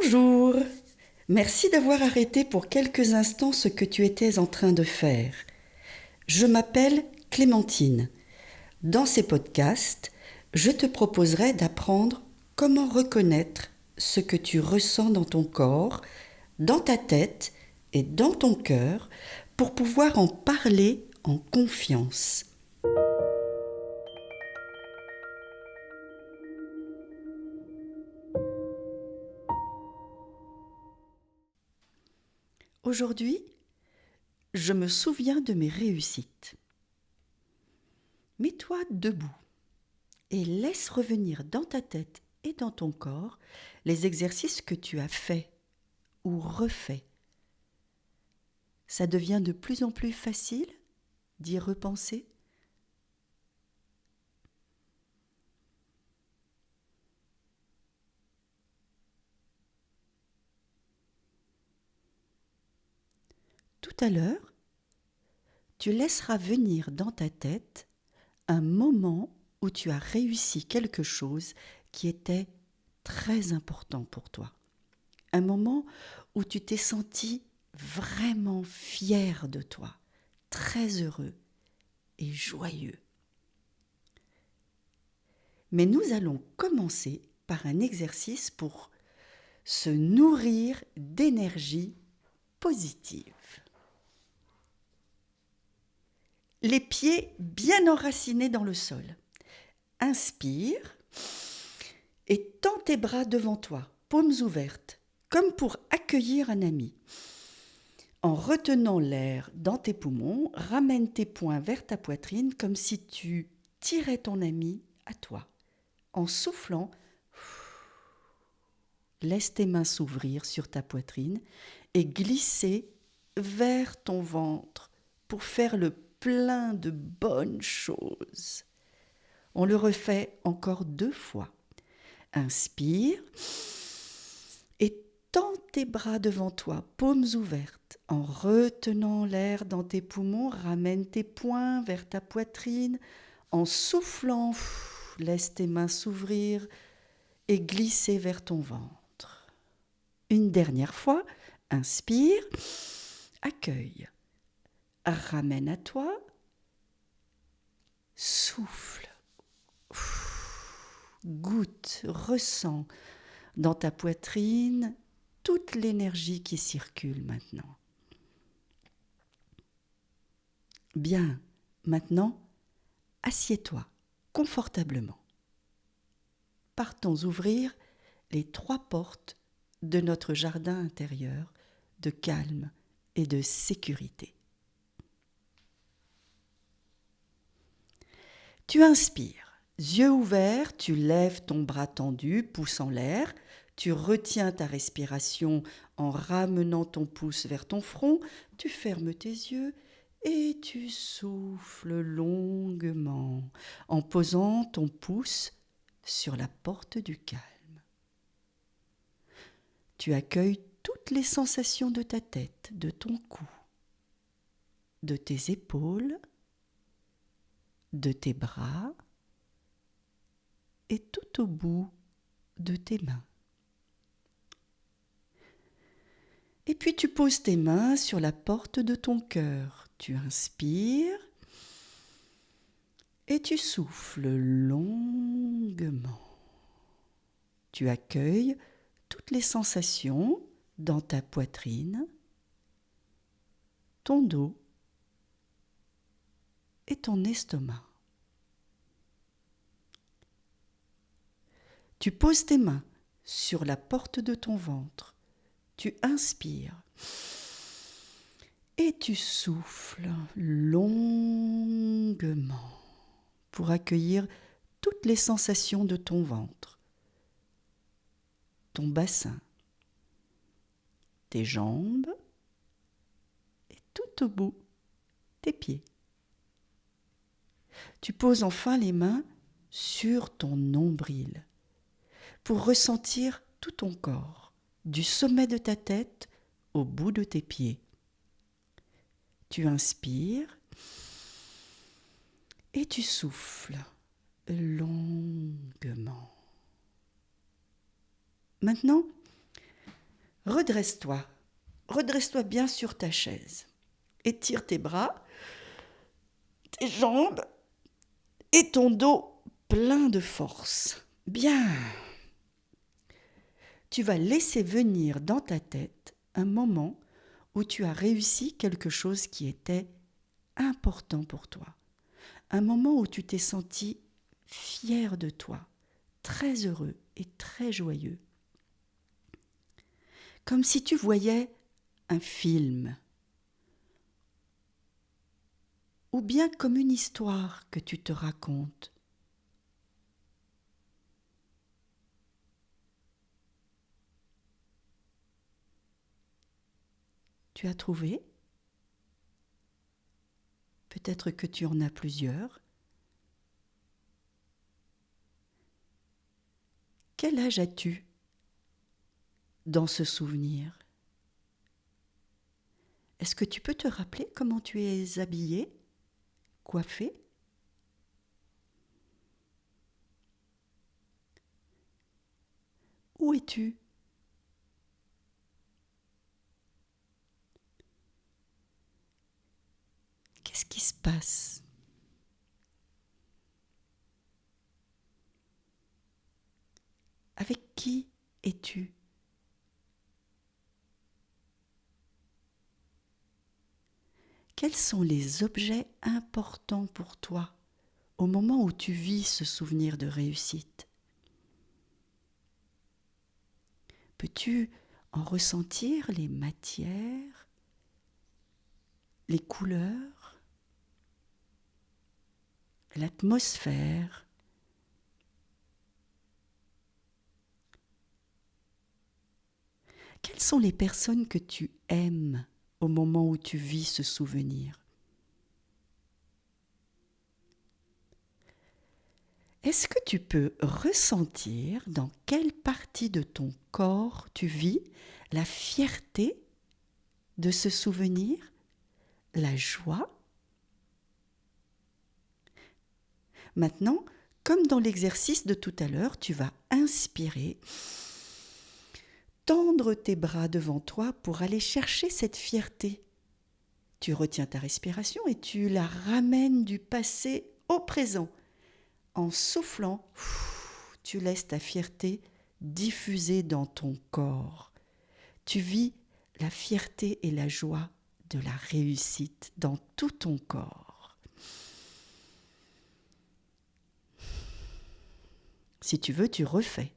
Bonjour. Merci d'avoir arrêté pour quelques instants ce que tu étais en train de faire. Je m'appelle Clémentine. Dans ces podcasts, je te proposerai d'apprendre comment reconnaître ce que tu ressens dans ton corps, dans ta tête et dans ton cœur pour pouvoir en parler en confiance. Aujourd'hui, je me souviens de mes réussites. Mets-toi debout et laisse revenir dans ta tête et dans ton corps les exercices que tu as faits ou refaits. Ça devient de plus en plus facile d'y repenser. Tout à l'heure, tu laisseras venir dans ta tête un moment où tu as réussi quelque chose qui était très important pour toi. Un moment où tu t'es senti vraiment fier de toi, très heureux et joyeux. Mais nous allons commencer par un exercice pour se nourrir d'énergie positive. Les pieds bien enracinés dans le sol. Inspire et tends tes bras devant toi, paumes ouvertes, comme pour accueillir un ami. En retenant l'air dans tes poumons, ramène tes poings vers ta poitrine comme si tu tirais ton ami à toi. En soufflant, laisse tes mains s'ouvrir sur ta poitrine et glisser vers ton ventre pour faire le plein de bonnes choses. On le refait encore 2 fois. Inspire et tends tes bras devant toi, paumes ouvertes. En retenant l'air dans tes poumons, ramène tes poings vers ta poitrine. En soufflant, laisse tes mains s'ouvrir et glisser vers ton ventre. Une dernière fois, inspire, accueille, ramène à toi, souffle, goûte, ressens dans ta poitrine toute l'énergie qui circule maintenant. Bien, maintenant, assieds-toi confortablement. Partons ouvrir les 3 portes de notre jardin intérieur de calme et de sécurité. Tu inspires, yeux ouverts, tu lèves ton bras tendu, pouce en l'air, tu retiens ta respiration en ramenant ton pouce vers ton front, tu fermes tes yeux et tu souffles longuement en posant ton pouce sur la porte du calme. Tu accueilles toutes les sensations de ta tête, de ton cou, de tes épaules, de tes bras et tout au bout de tes mains. Et puis tu poses tes mains sur la porte de ton cœur. Tu inspires et tu souffles longuement. Tu accueilles toutes les sensations dans ta poitrine, ton dos et ton estomac. Tu poses tes mains sur la porte de ton ventre. Tu inspires et tu souffles longuement pour accueillir toutes les sensations de ton ventre, ton bassin, tes jambes et tout au bout, tes pieds. Tu poses enfin les mains sur ton nombril pour ressentir tout ton corps, du sommet de ta tête au bout de tes pieds. Tu inspires et tu souffles longuement. Maintenant, Redresse-toi. Redresse-toi bien sur ta chaise. Étire tes bras, tes jambes et ton dos plein de force. Bien. Tu vas laisser venir dans ta tête un moment où tu as réussi quelque chose qui était important pour toi. Un moment où tu t'es senti fier de toi, très heureux et très joyeux. Comme si tu voyais un film, ou bien comme une histoire que tu te racontes. Tu as trouvé? Peut-être que tu en as plusieurs. Quel âge as-tu dans ce souvenir? Est-ce que tu peux te rappeler comment tu es habillé, coiffé? Où es-tu? Qu'est-ce qui se passe? Avec qui es-tu? Quels sont les objets importants pour toi au moment où tu vis ce souvenir de réussite? Peux-tu en ressentir les matières, les couleurs, l'atmosphère? Quelles sont les personnes que tu aimes au moment où tu vis ce souvenir? Est-ce que tu peux ressentir dans quelle partie de ton corps tu vis la fierté de ce souvenir, la joie? Maintenant, comme dans l'exercice de tout à l'heure, tu vas inspirer, tendre tes bras devant toi pour aller chercher cette fierté. Tu retiens ta respiration et tu la ramènes du passé au présent. En soufflant, tu laisses ta fierté diffuser dans ton corps. Tu vis la fierté et la joie de la réussite dans tout ton corps. Si tu veux, tu refais.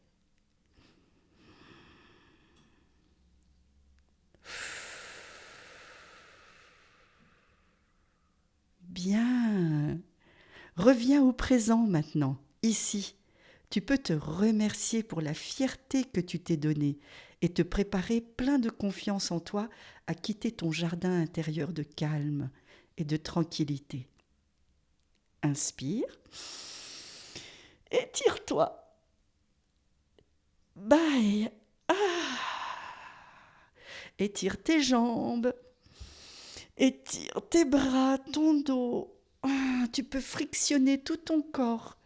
Bien. Reviens au présent maintenant, ici. Tu peux te remercier pour la fierté que tu t'es donnée et te préparer plein de confiance en toi à quitter ton jardin intérieur de calme et de tranquillité. Inspire. Étire-toi. Bye. Étire tes jambes. Étire tes bras, ton dos. Tu peux frictionner tout ton corps.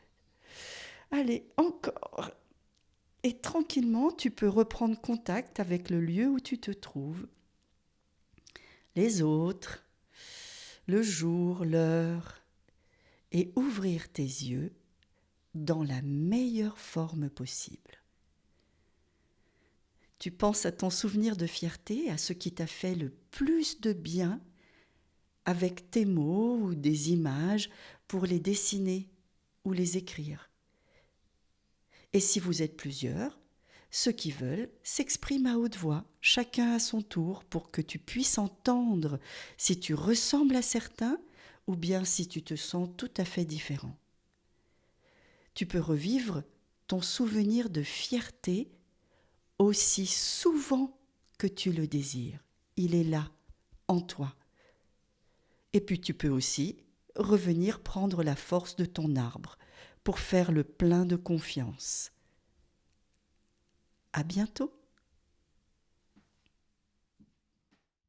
Allez, encore. Et tranquillement, tu peux reprendre contact avec le lieu où tu te trouves. Les autres, le jour, l'heure. Et ouvrir tes yeux dans la meilleure forme possible. Tu penses à ton souvenir de fierté, à ce qui t'a fait le plus de bien avec tes mots ou des images pour les dessiner ou les écrire. Et si vous êtes plusieurs, ceux qui veulent s'expriment à haute voix, chacun à son tour, pour que tu puisses entendre si tu ressembles à certains ou bien si tu te sens tout à fait différent. Tu peux revivre ton souvenir de fierté aussi souvent que tu le désires. Il est là, en toi. Et puis tu peux aussi revenir prendre la force de ton arbre pour faire le plein de confiance. À bientôt.